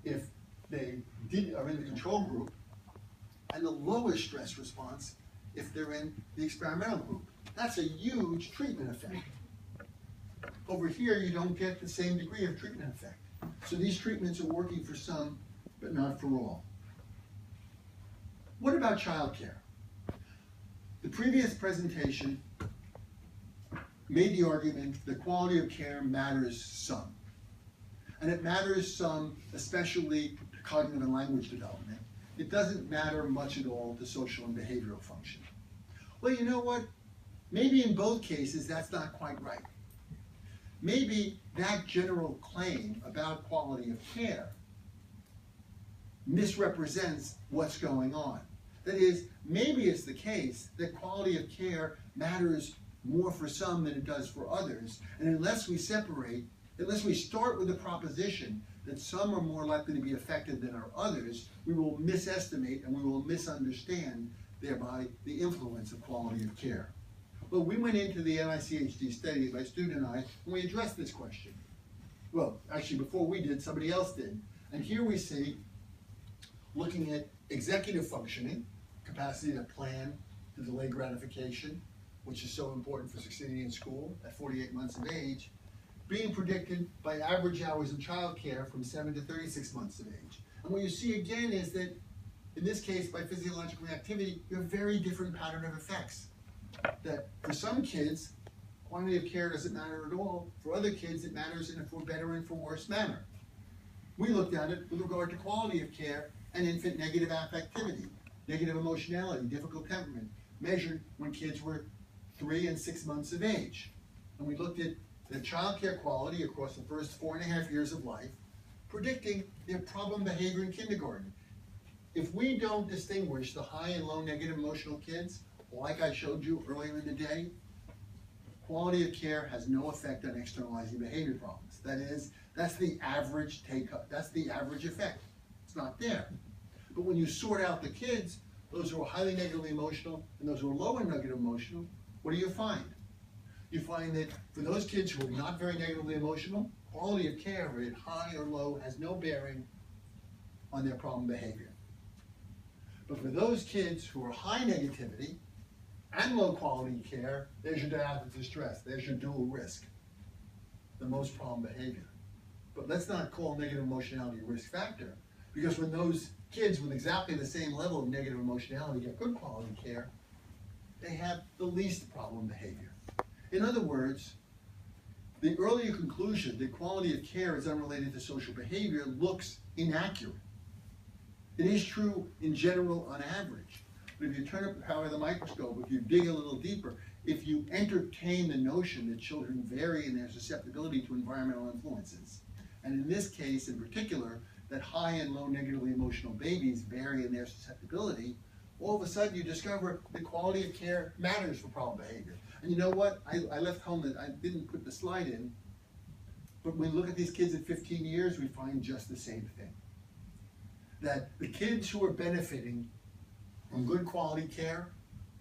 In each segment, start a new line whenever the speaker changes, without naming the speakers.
if they are in the control group, and the lowest stress response if they're in the experimental group. That's a huge treatment effect. Over here, you don't get the same degree of treatment effect. So these treatments are working for some, but not for all. What about childcare? The previous presentation made the argument that quality of care matters some. And it matters some, especially to cognitive and language development. It doesn't matter much at all to social and behavioral function. Well, you know what? Maybe in both cases, that's not quite right. Maybe that general claim about quality of care misrepresents what's going on. That is, maybe it's the case that quality of care matters more for some than it does for others, and unless we start with the proposition that some are more likely to be affected than are others, we will misestimate and we will misunderstand, thereby, the influence of quality of care. Well, we went into the NICHD study, my student and I, and we addressed this question. Well, actually, before we did, somebody else did. And here we see, looking at executive functioning, capacity to plan, to delay gratification, which is so important for succeeding in school at 48 months of age, being predicted by average hours in childcare from 7 to 36 months of age. And what you see again is that, in this case, by physiological activity, you have a very different pattern of effects. That for some kids, quantity of care doesn't matter at all. For other kids, it matters in a for better and for worse manner. We looked at it with regard to quality of care and infant negative affectivity, negative emotionality, difficult temperament, measured when kids were 3 and 6 months of age. And we looked at the child care quality across the first 4.5 years of life, predicting their problem behavior in kindergarten. If we don't distinguish the high and low negative emotional kids, like I showed you earlier in the day, quality of care has no effect on externalizing behavior problems. That is, that's the average that's the average effect. It's not there. But when you sort out the kids, those who are highly negatively emotional and those who are low and negative emotional, what do you find? You find that for those kids who are not very negatively emotional, quality of care, whether it's high or low, has no bearing on their problem behavior. But for those kids who are high negativity and low quality care, there's your diathesis of stress, there's your dual risk, the most problem behavior. But let's not call negative emotionality a risk factor, because when those kids with exactly the same level of negative emotionality get good quality care, they have the least problem behavior. In other words, the earlier conclusion that quality of care is unrelated to social behavior looks inaccurate. It is true in general on average, but if you turn up the power of the microscope, if you dig a little deeper, if you entertain the notion that children vary in their susceptibility to environmental influences, and in this case in particular, that high and low negatively emotional babies vary in their susceptibility, all of a sudden you discover that quality of care matters for problem behavior. And you know what? I left home that I didn't put the slide in, but when we look at these kids at 15 years, we find just the same thing. That the kids who are benefiting from good quality care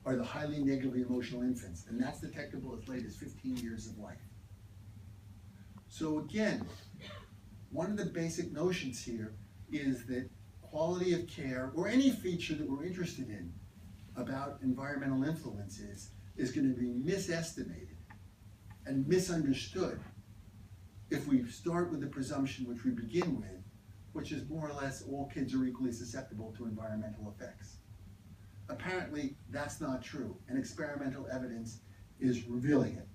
are the highly negatively emotional infants, and that's detectable as late as 15 years of life. So again, one of the basic notions here is that quality of care, or any feature that we're interested in about environmental influences, is going to be misestimated and misunderstood if we start with the presumption which we begin with, which is more or less all kids are equally susceptible to environmental effects. Apparently, that's not true, and experimental evidence is revealing it.